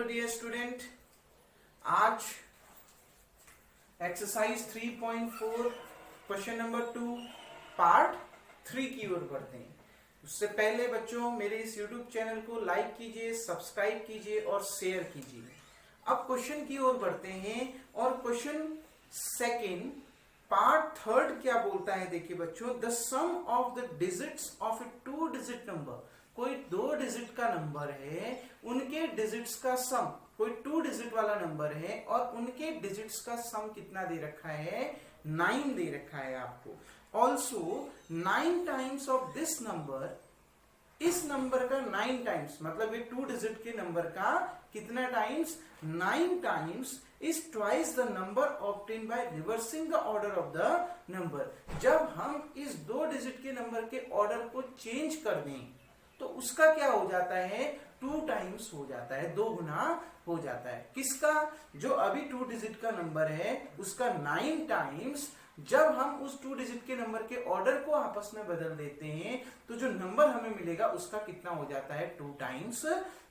Dear student, आज exercise 3.4 question number 2 part 3 की ओर बढ़ते हैं। उससे पहले बच्चों मेरे इस YouTube चैनल को लाइक कीजिए, सब्सक्राइब कीजिए और शेयर कीजिए। अब क्वेश्चन की ओर बढ़ते हैं और क्वेश्चन सेकंड पार्ट थर्ड क्या बोलता है। देखिए बच्चों, the sum of the digits of a 2 digit number, कोई 2 डिजिट का नंबर है, उनके डिजिट्स का सम, कोई 2 डिजिट वाला नंबर है और उनके डिजिट्स का सम कितना दे रखा है, 9 दे रखा है आपको। Also 9 times of this number, इस नंबर का 9 टाइम्स, मतलब ये 2 डिजिट के नंबर का कितना times, 9 times is twice the number obtained by reversing the order of the number। जब हम इस 2 डिजिट के नंबर के ऑर्डर को चेंज कर दें तो उसका क्या हो जाता है, 2 टाइम्स हो जाता है, 2 गुना हो जाता है। किसका, जो अभी 2 डिजिट का नंबर है उसका 9 टाइम्स जब हम उस 2 डिजिट के नंबर के ऑर्डर को आपस में बदल देते हैं तो जो नंबर हमें मिलेगा उसका कितना हो जाता है, 2 टाइम्स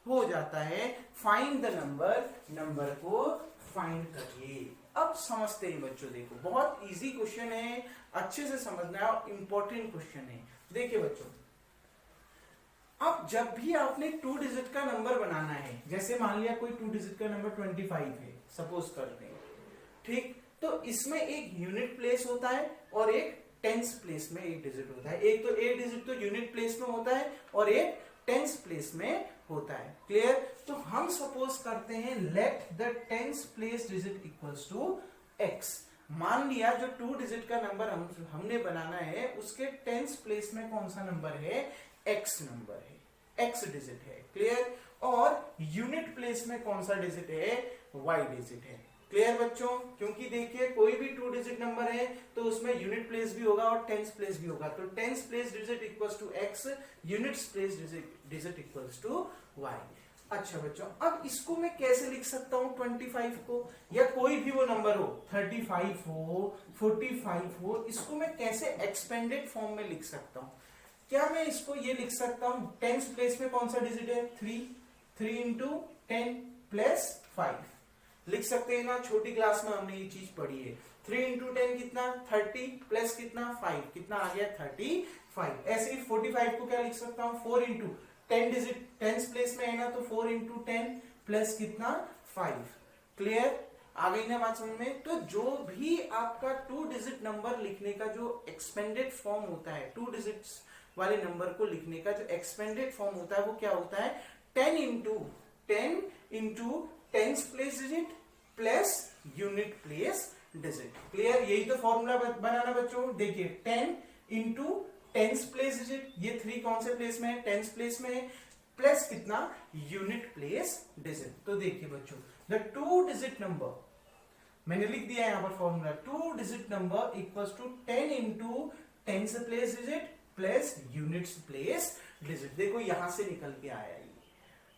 हो जाता है। फाइंड द नंबर, नंबर को फाइंड करिए। अब समझते हैं बच्चों, देखो बहुत इजी क्वेश्चन है, अच्छे से समझना है और इंपॉर्टेंट क्वेश्चन है। देखिए बच्चों, अब जब भी आपने 2 डिजिट का नंबर बनाना है, जैसे मान लिया कोई 2 डिजिट का नंबर 25 है, सपोज करते हैं, ठीक, तो इसमें एक यूनिट प्लेस होता है और एक टेंस प्लेस में एक डिजिट होता है। एक तो एक डिजिट तो यूनिट प्लेस में होता है और एक टेंस प्लेस में होता है। क्लियर? तो हम सपोज करते हैं let the tens place digit equals to x। मान लिया जो 2 डिजिट का नंबर हमने बनाना है उसके टेंस प्लेस में कौन सा नंबर है, x नंबर है, x डिजिट है। क्लियर? और यूनिट प्लेस में कौन सा डिजिट है, y डिजिट है। क्लियर बच्चों? क्योंकि देखिए कोई भी 2 डिजिट नंबर है तो उसमें यूनिट प्लेस भी होगा और टेंस प्लेस भी होगा। तो tens place digit equals to x, units place digit equals to y। अच्छा बच्चों, अब इसको मैं कैसे लिख सकता हूं 25 को, या कोई भी वो नंबर हो, 35 हो, 45 हो, इसको मैं कैसे एक्सपेंडेड फॉर्म में लिख सकता हूं। क्या मैं इसको ये लिख सकता हूं, टेंस प्लेस में कौन सा डिजिट है, 3 इंटू 10 प्लस 5 लिख सकते हैं ना। छोटी क्लास में हमने ये चीज पढ़ी है। 3 इंटू 10 कितना, 30 प्लस कितना 5, कितना आ गया 35। ऐसे ही 45 को क्या लिख सकता हूं, 4 इंटू 10 डिजिट टेंस प्लेस में है ना, तो 4 इंटू 10 प्लस कितना 5। क्लियर? आ गई ना बात समझ में? तो जो भी आपका 2 डिजिट नंबर लिखने का जो एक्सपेंडेड फॉर्म होता है, 2 डिजिट्स वाले नंबर को लिखने का जो एक्सपेंडेड फॉर्म होता है वो क्या होता है, 10 into tens place digit plus unit place digit. Clear? यही तो फॉर्मूला बनाना बच्चों। देखिए 10 इंटू टेंस प्लेस डिजिट, ये 3 कौन से प्लेस में है, टेंस प्लेस में है, प्लस कितना, यूनिट प्लेस डिजिट। तो देखिए बच्चों, द 2 डिजिट नंबर, मैंने लिख दिया यहां पर formula, 2 digit number equals to 10 into tens place digit plus units place digit. देखो यहां से निकल के आया ये।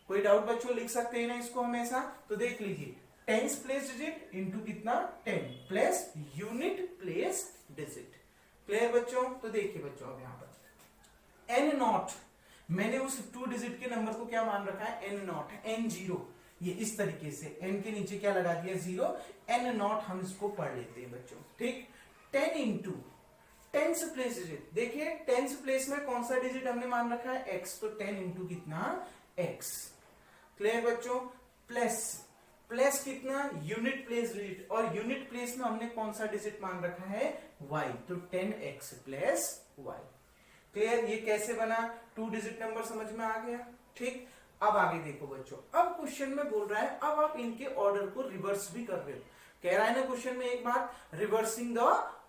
कोई डाउट बच्चों, लिख सकते हैं ना इसको हमेशा। तो देख लीजिए, टेंस प्लेस डिजिट इंटू कितना, 10 plus unit place digit. Clear बच्चों? तो देखिए बच्चों, अब यहां पर n नॉट, मैंने उस 2 डिजिट के नंबर को क्या मान रखा है, n नॉट, n0। ये इस तरीके से n के नीचे क्या लगा दिया, 0, n नॉट हम इसको पढ़ लेते हैं बच्चों। ठीक, 10 इंटू टेंस प्लेस डिजिट, देखिए टेंस प्लेस में कौन सा डिजिट हमने मान रखा है, x, तो 10 इंटू कितना, x। क्लियर बच्चों? प्लस कितना, यूनिट प्लेस डिजिट, और यूनिट प्लेस में हमने कौन सा डिजिट मान रखा है, y, तो 10x प्लस y। क्लियर? ये कैसे बना, 2 डिजिट नंबर समझ में आ गया। ठीक, अब आगे देखो बच्चों, अब क्वेश्चन में बोल रहा है अब आप इनके ऑर्डर को रिवर्स भी कर रहे हो। कह रहा है ना क्वेश्चन में एक बात, reversing the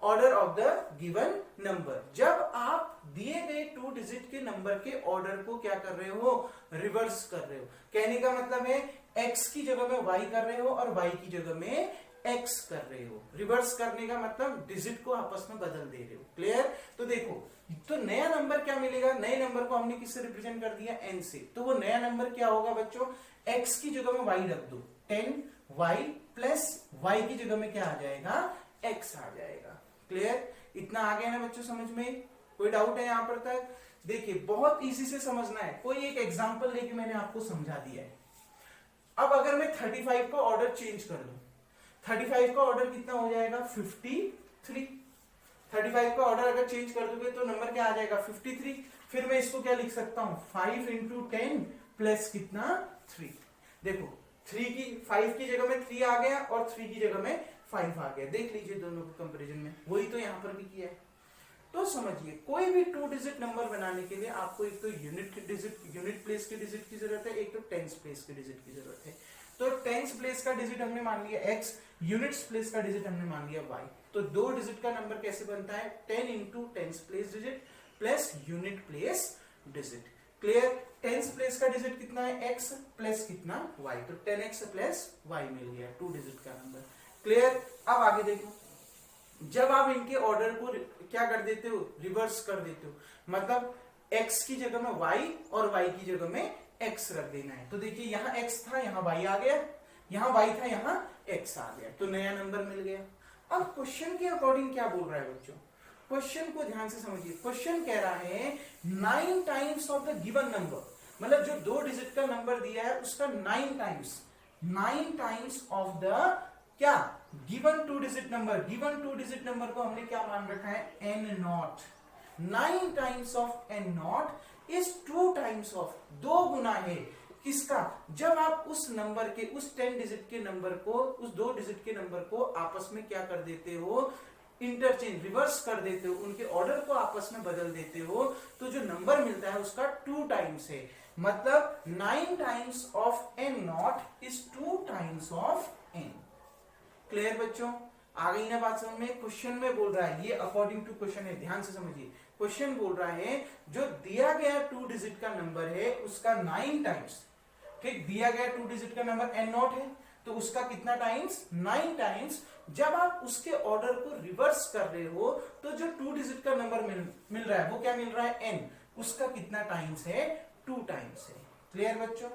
order of the given number. जब आप दिए गए 2 डिजिट के नंबर के ऑर्डर को क्या कर रहे हो, रिवर्स कर रहे हो। कहने का मतलब है x की जगह में y कर रहे हो और y की जगह में x कर रहे हो। रिवर्स करने का मतलब डिजिट को आपस में बदल दे रहे हो। क्लियर? तो देखो, तो नया नंबर क्या मिलेगा, नए नंबर को हमने किससे रिप्रेजेंट कर दिया, n से। तो वो नया नंबर क्या होगा बच्चों, x की जगह में y रख दो, 10y प्लस y की जगह में क्या आ जाएगा, x आ जाएगा। क्लियर? इतना आ गया ना बच्चों समझ में? कोई डाउट है यहां पर तक? देखिए बहुत इजी से समझना है। कोई एक एग्जांपल लेके मैंने आपको समझा दिया है। अब अगर मैं मैं 35 का ऑर्डर चेंज कर दूं, 35 का ऑर्डर कितना हो जाएगा 53। 35 का ऑर्डर अगर चेंज कर दोगे तो नंबर क्या आ जाएगा 53। फिर मैं इसको क्या लिख सकता हूं 5 इंटू 10 प्लस कितना 3। देखो 5 की जगह में 3 आ गया और 3 की जगह में 5 आ गया। देख लीजिए दोनों को कंपैरिजन में, वही तो यहां पर भी किया है। तो समझिए कोई भी 2 डिजिट नंबर बनाने के लिए आपको एक तो यूनिट प्लेस के डिजिट की जरूरत है, एक तो टेंस प्लेस के डिजिट की जरूरत है। तो टेंस प्लेस का डिजिट हमने मान लिया x, यूनिट्स प्लेस का डिजिट हमने मान लिया y। तो 2 डिजिट का नंबर कैसे बनता है 10 into tens place digit plus unit place digit. Clear? Tense place का डिजिट कितना है x प्लस कितना y, तो 10x प्लस y मिल गया 2 डिजिट का नंबर। क्लियर? अब आगे देखो, जब आप इनके ऑर्डर को क्या कर देते हो रिवर्स कर देते हो, मतलब x की जगह में y और y की जगह में x रख देना है। तो देखिए यहाँ x था यहाँ y आ गया, यहाँ y था यहाँ x आ गया, तो नया नंबर मिल गया। अब क्वेश्चन के अकॉर्डिंग क्या बोल रहा है बच्चों, क्वेश्चन को ध्यान से समझिए। क्वेश्चन कह रहा है 9 times of the given number, मतलब जो 2 डिजिट का नंबर दिया है उसका 9 टाइम्स ऑफ द क्या given 2 digit number. Given 2 digit number को हमने क्या मान रखा है n not. 9 times of n not is 2 times of, 2 गुना है किसका, जब आप उस नंबर के उस 10 डिजिट के नंबर को उस 2 डिजिट के नंबर को आपस में क्या कर देते हो इंटरचेंज, रिवर्स कर देते हो, उनके ऑर्डर को आपस में बदल देते हो, तो जो नंबर मिलता है उसका 2 टाइम्स है। मतलब 9 times of n not is 2 times of n। Clear बच्चों? आ गई ना बात समझ में? क्वेश्चन में बोल रहा है, ये अकॉर्डिंग टू क्वेश्चन है, ध्यान से समझिए। क्वेश्चन बोल रहा है जो दिया गया 2 डिजिट का नंबर है उसका 9 टाइम्स, ठीक, दिया गया 2 डिजिट का नंबर n नॉट है तो उसका कितना टाइम्स 9 टाइम्स। जब आप उसके ऑर्डर को रिवर्स कर रहे हो तो जो 2 डिजिट का नंबर मिल रहा है वो क्या मिल रहा है n, उसका कितना टाइम्स है 2 टाइम्स है। क्लियर बच्चों?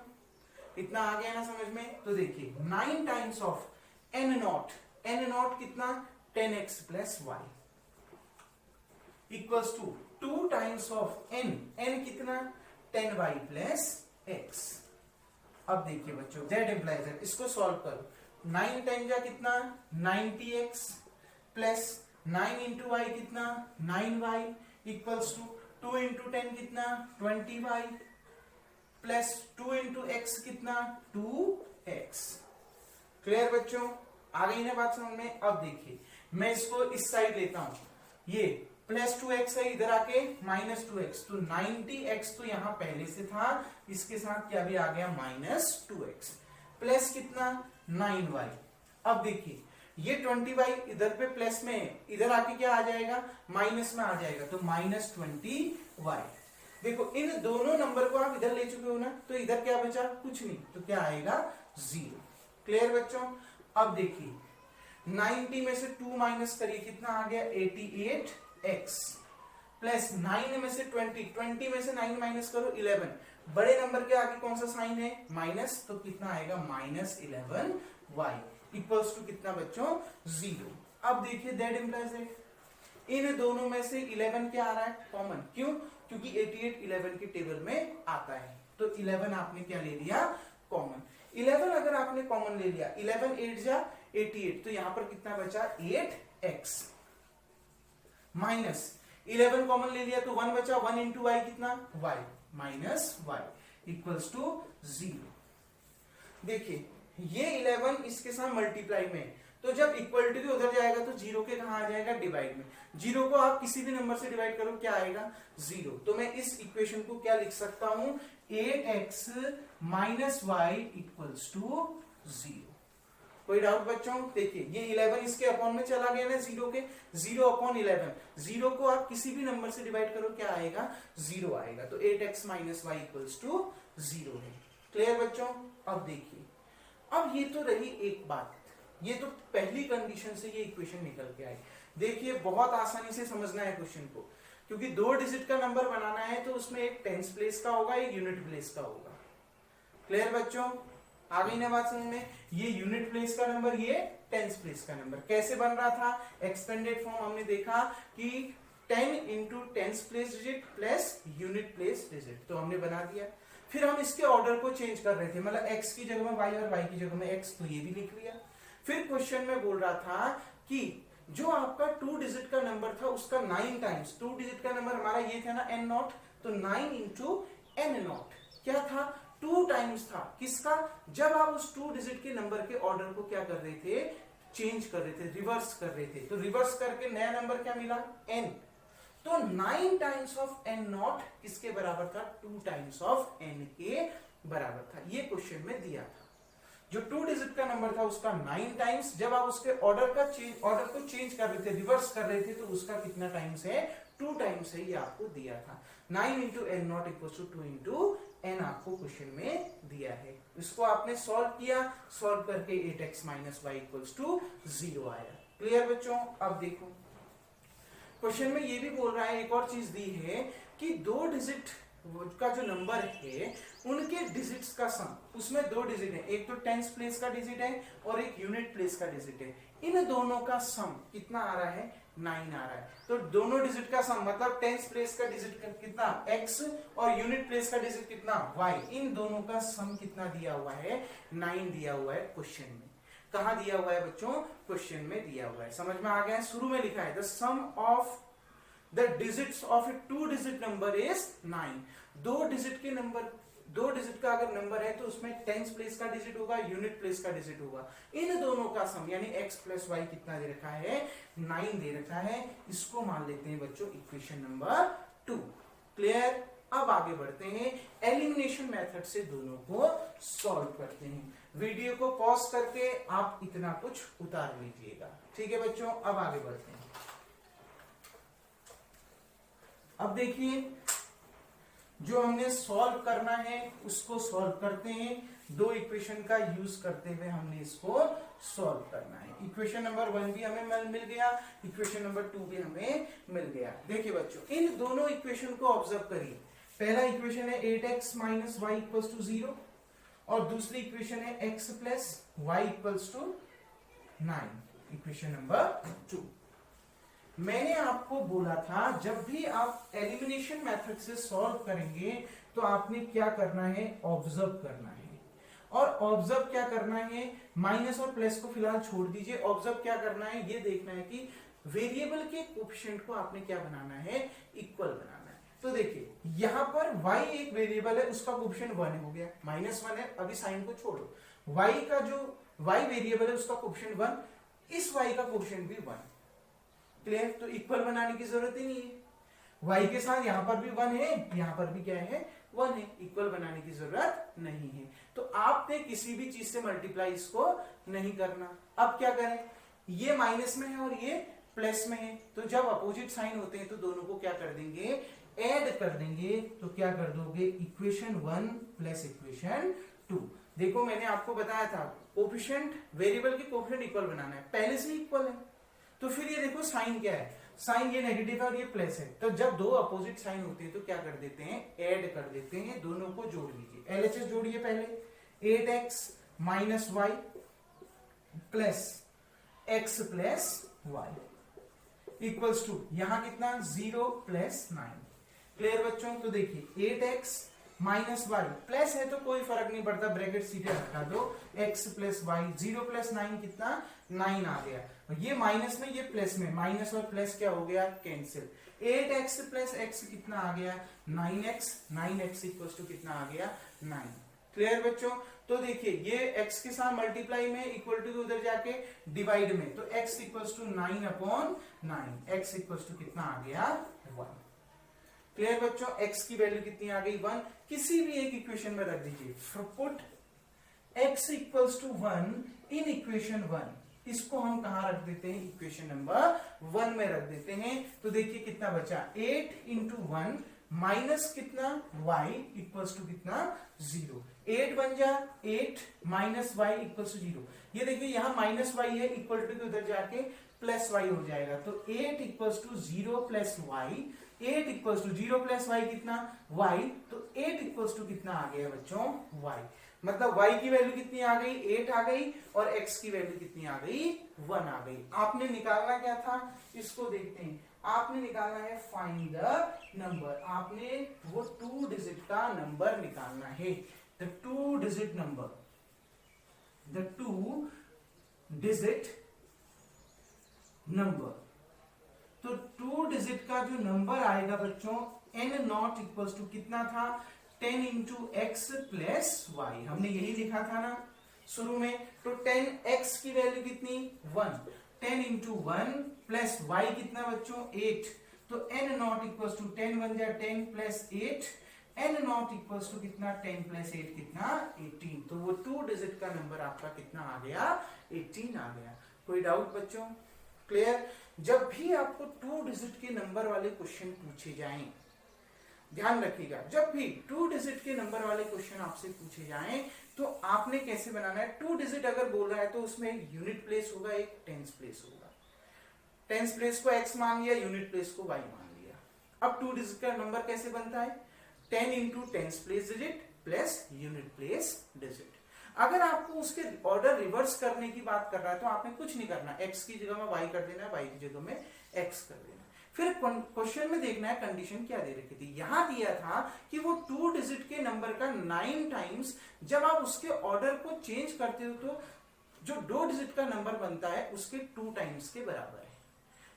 इतना आ गया ना समझ में? तो देखिए 9 टाइम्स ऑफ n नॉट कितना 10x plus y equals to 2 times of n कितना 10y प्लस x। अब देखिए बच्चों z इंप्लाइज दैट, इसको सॉल्व करो। 9 टाइम जा कितना 90x प्लस 9 इंटू वाई कितना 9y इक्वल्स टू 2 इंटू 10 कितना 20y प्लस 2 इंटू x कितना 2x। क्लियर बच्चों? आ गई ना बात समझ में? अब देखिए मैं इसको इस साइड लेता हूं, ये प्लस 2x है, इधर आके माइनस 2x, तो 90x तो यहां पहले से था, इसके साथ क्या भी आ गया माइनस 2x प्लस कितना 9y। अब देखिए ये 20y इधर पे प्लस में है, इधर आके क्या आ जाएगा माइनस में आ जाएगा, तो माइनस 20y। देखो इन दोनों नंबर को आप इधर ले चुके हो ना, तो इधर क्या बचा कुछ नहीं, तो क्या आएगा 0। क्लियर बच्चों? अब देखिए 90 में से 2 माइनस करिए, कितना आ गया 88x प्लस 9 में से 20 में से 9 माइनस करो 11, बड़े नंबर के आगे कौन सा साइन है माइनस, तो कितना आएगा माइनस 11y इक्वल्स टू कितना बच्चों 0। अब देखिए दैट इंप्लाइज दैट इन दोनों में से 11 क्या आ रहा है कॉमन, क्यों? क्योंकि 88 11 के टेबल में आता है, तो 11 आपने क्या ले लिया कॉमन। 11 अगर आपने कॉमन ले लिया, 11 8 जा 88, तो यहां पर कितना बचा 8x माइनस 11 कॉमन ले लिया तो 1 बचा, 1 इंटू वाई कितना y minus y equals to 0। देखिए ये 11 इसके साथ मल्टीप्लाई में, तो जब इक्वलिटी के उधर जाएगा तो 0 के कहां आ जाएगा डिवाइड में। 0 को आप किसी भी नंबर से डिवाइड करो क्या आएगा 0, तो मैं इस इक्वेशन को क्या लिख सकता हूं 8x minus Y equals to 0। कोई डाउट बच्चों? देखिए ये 11 इसके अपॉन में चला गया ना 0 के, 0 अपॉन 11, 0 को आप किसी भी नंबर से डिवाइड करो क्या आएगा 0 आएगा, तो 8x minus Y equals to 0 है। क्लियर बच्चों? अब देखिए, अब ये तो रही एक बात, ये तो पहली कंडीशन से ये इक्वेशन निकल के आई। देखिए बहुत आसानी से समझना है क्वेश्चन को, क्योंकि 2 डिजिट का नंबर बनाना है तो उसमें एक टेंस प्लेस का होगा एक यूनिट प्लेस का होगा। क्लियर बच्चों? आ गई ना बात समझ में? ये यूनिट प्लेस का नंबर, ये टेंस प्लेस का नंबर कैसे बन रहा था, एक्सपेंडेड फॉर्म हमने देखा कि 10 into tens place digit plus unit place digit, तो हमने बना दिया। फिर हम इसके ऑर्डर को चेंज कर रहे थे, मतलब x की जगह में y और y की जगह में x, तो ये भी लिख लिया। फिर क्वेश्चन में बोल रहा था कि जो आपका 2 डिजिट का नंबर था उसका 9 टाइम्स, 2 डिजिट का नंबर हमारा ये था ना n नॉट, तो 9 इंटू n नॉट क्या था, 2 टाइम्स था किसका, जब आप उस 2 डिजिट के नंबर के ऑर्डर को क्या कर रहे थे, चेंज कर रहे थे, रिवर्स कर रहे थे। तो रिवर्स करके नया नंबर क्या मिला, n। तो 9 टाइम्स ऑफ n नॉट किसके बराबर था, 2 टाइम्स ऑफ n के बराबर था। ये क्वेश्चन में दिया था। जो 2 डिजिट का नंबर था उसका 9 टाइम्स, जब आप उसके ऑर्डर को चेंज कर रहे थे, रिवर्स कर रहे थे, तो उसका कितना टाइम्स है, 2 टाइम्स है, ये आपको दिया था। 9 into n naught equal to 2 into n आपको क्वेश्चन में दिया है। इसको आपने सॉल्व किया, सॉल्व करके 8x minus Y equals to 0 आया। क्लियर बच्चों। अब देखो क्वेश्चन में ये भी बोल रहा है, एक और चीज दी है कि 2 डिजिट का जो नंबर है उनके डिजिट्स का सम, उसमें 2 डिजिट है, एक तो टेंस प्लेस का डिजिट है और एक यूनिट प्लेस का डिजिट है। इन दोनों का सम कितना आ रहा है, 9 आ रहा है। तो दोनों डिजिट का सम मतलब टेंस प्लेस का डिजिट कितना x और यूनिट प्लेस का डिजिट कितना y, इन दोनों का सम कितना दिया हुआ है, 9 दिया हुआ है क्वेश्चन में। कहां दिया हुआ है बच्चों, क्वेश्चन में दिया हुआ है। समझ में आ गया है। शुरू में लिखा है the sum of the digits of a 2 digit number is 9। 2 digit के नंबर, 2 डिजिट का अगर नंबर है तो उसमें टेंस प्लेस का डिजिट होगा, यूनिट प्लेस का डिजिट होगा। इन दोनों का सम यानी x प्लस वाई कितना दे रखा है, 9 दे रखा है। इसको मान लेते हैं बच्चों इक्वेशन नंबर 2। क्लियर। अब आगे बढ़ते हैं, एलिमिनेशन मेथड से दोनों को सॉल्व करते हैं। वीडियो को पॉज करके आप इतना कुछ उतार लीजिएगा, ठीक है बच्चों। अब आगे बढ़ते हैं। अब देखिए जो हमने सॉल्व करना है उसको सॉल्व करते हैं। 2 इक्वेशन का यूज करते हुए हमने इसको सॉल्व करना है। इक्वेशन नंबर 1 भी हमें मिल गया, इक्वेशन नंबर 2 भी हमें मिल गया। देखिए बच्चों इन दोनों इक्वेशन को ऑब्जर्व करिए। पहला इक्वेशन है 8x minus Y equals to 0 और दूसरी इक्वेशन है x plus y equals to 9। Equation number 2। मैंने आपको बोला था जब भी आप एलिमिनेशन मेथड से सॉल्व करेंगे तो आपने क्या करना है, ऑब्जर्व करना है। और ऑब्जर्व क्या करना है, माइनस और प्लस को फिलहाल छोड़ दीजिए। ऑब्जर्व क्या करना है, ये देखना है कि वेरिएबल के कोएफिशिएंट को आपने क्या बनाना है, इक्वल बनाना है। तो देखिए यहां पर y एक वेरिएबल है, उसका कोएफिशिएंट 1 हो गया, -1 है, अभी साइन को छोड़ो। y का जो y वेरिएबल है उसका कोएफिशिएंट 1, इस y का कोएफिशिएंट भी 1। क्लियर। तो इक्वल बनाने की जरूरत ही नहीं है। y के साथ यहां पर भी 1 है, यहां पर भी क्या है, 1 है। इक्वल बनाने की जरूरत नहीं है। तो आपने किसी भी चीज से मल्टीप्लाई इसको नहीं करना। अब क्या करें, ये माइनस में है और ये प्लस में है, तो जब अपोजिट साइन होते हैं तो दोनों को क्या कर देंगे, ऐड कर देंगे। तो क्या कर दोगे, इक्वेशन 1 प्लस इक्वेशन 2। देखो मैंने आपको बताया था कोएफिशिएंट, वेरिएबल के कोएफिशिएंट इक्वल बनाना है, पहले से इक्वल है। तो फिर ये देखो साइन क्या है, साइन ये नेगेटिव है और ये प्लस है। तो जब दो अपोजिट साइन होते हैं तो क्या कर देते हैं, ऐड कर देते हैं। दोनों को जोड़ लीजिए, LHS जोड़िए पहले। 8x minus y plus x plus y equals to यहां कितना, 0 प्लस 9। क्लियर बच्चों। तो देखिए 8x माइनस वाई, प्लस है तो कोई फर्क नहीं पड़ता, ब्रैकेट सीधे हटा दो, x प्लस वाई, 0 प्लस 9 कितना, 9 आ गया। ये माइनस में ये प्लस में, माइनस और प्लस क्या हो गया, कैंसिल। 8x प्लस x कितना आ गया, 9x, 9x इक्वल्स टू कितना आ गया, 9। क्लियर बच्चों। तो देखिए ये x के साथ मल्टीप्लाई में, इक्वल टू उधर जाके डिवाइड में, तो x equals to 9/9, x equals to कितना आ गया, 1। क्लियर बच्चों। x की वैल्यू कितनी आ गई, 1। किसी भी एक इक्वेशन में रख दीजिए। Put x equals to 1 in equation 1। इसको हम कहां रख देते हैं, इक्वेशन नंबर 1 में रख देते हैं। तो देखिए कितना बचा, 8 इंटू 1 माइनस कितना, y इक्वल्स टू कितना, 0। 8 बन जा 8 माइनस वाई इक्वल्स टू 0। ये देखिए यहां माइनस वाई है, इक्वल टू के उधर जाके प्लस वाई हो जाएगा। तो 8 equals to 0 plus y, 8 equals to 0 plus y कितना, y। तो 8 इक्वल्स टू कितना आ गया बच्चों, y। मतलब y की वैल्यू कितनी आ गई, 8 आ गई, और x की वैल्यू कितनी आ गई, 1 आ गई। आपने निकालना क्या था, इसको देखते हैं। आपने निकालना है फाइंड द नंबर, आपने वो 2 डिजिट का नंबर निकालना है, the 2 digit number, the 2 digit number. तो 2 डिजिट का जो नंबर आएगा बच्चों n नॉट इक्वल्स टू कितना था 10 इंटू एक्स प्लस वाई, हमने यही लिखा था ना शुरू में। तो 10x की वैल्यू कितनी 1, 10 इंटू 1 प्लस वाई कितना बच्चों 8, तो n नॉट इक्वल्स टू 10 बन जाए 10 plus 8, n naught equals to कितना 10 प्लस 8 कितना 18। तो वो 2 डिजिट का नंबर आपका कितना आ गया 18 आ गया। कोई डाउट बच्चों? क्लियर? जब भी आपको 2 डिजिट के नंबर वाले क्वेश्चन पूछे जाएं, ध्यान रखिएगा, जब भी 2 डिजिट के नंबर वाले क्वेश्चन आपसे पूछे जाएं तो आपने कैसे बनाना है, 2 डिजिट अगर बोल रहा है तो उसमें एक यूनिट प्लेस होगा, एक टेंस प्लेस होगा। टेंस प्लेस को x मान लिया, यूनिट प्लेस को y मान लिया। अब 2 डिजिट का नंबर कैसे बनता है 10 into tens place digit plus unit place digit. अगर आपको उसके ऑर्डर रिवर्स करने की बात कर रहा है तो आपने कुछ नहीं करना, x की जगह में y कर देना, y की जगह में x कर देना। फिर क्वेश्चन में देखना है कंडीशन क्या दे रखी थी, यहां दिया था कि वो 2 डिजिट के नंबर का 9 टाइम्स जब आप उसके ऑर्डर को चेंज करते हो तो जो 2 डिजिट का नंबर बनता है उसके 2 टाइम्स के बराबर है।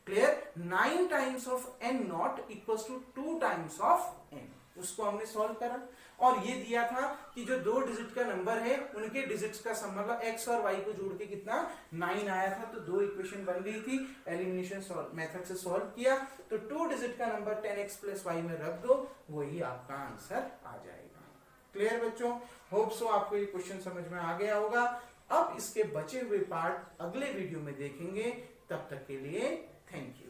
Clear? 9 times of n naught equals to 2 times of n, उसको हमने सॉल्व करा और ये दिया था कि जो 2 डिजिट का नंबर है उनके डिजिट्स का सम मतलब x और y को जोड़ के कितना 9 आया था। तो 2 इक्वेशन बन गई थी, एलिमिनेशन मेथड से सॉल्व किया तो 2 डिजिट का नंबर 10x प्लस y में रख दो, वही आपका आंसर आ जाएगा। क्लियर बच्चों? होप सो आपको ये क्वेश्चन समझ में आ गया होगा। अब इसके बचे हुए पार्ट अगले वीडियो में देखेंगे, तब तक के लिए थैंक यू।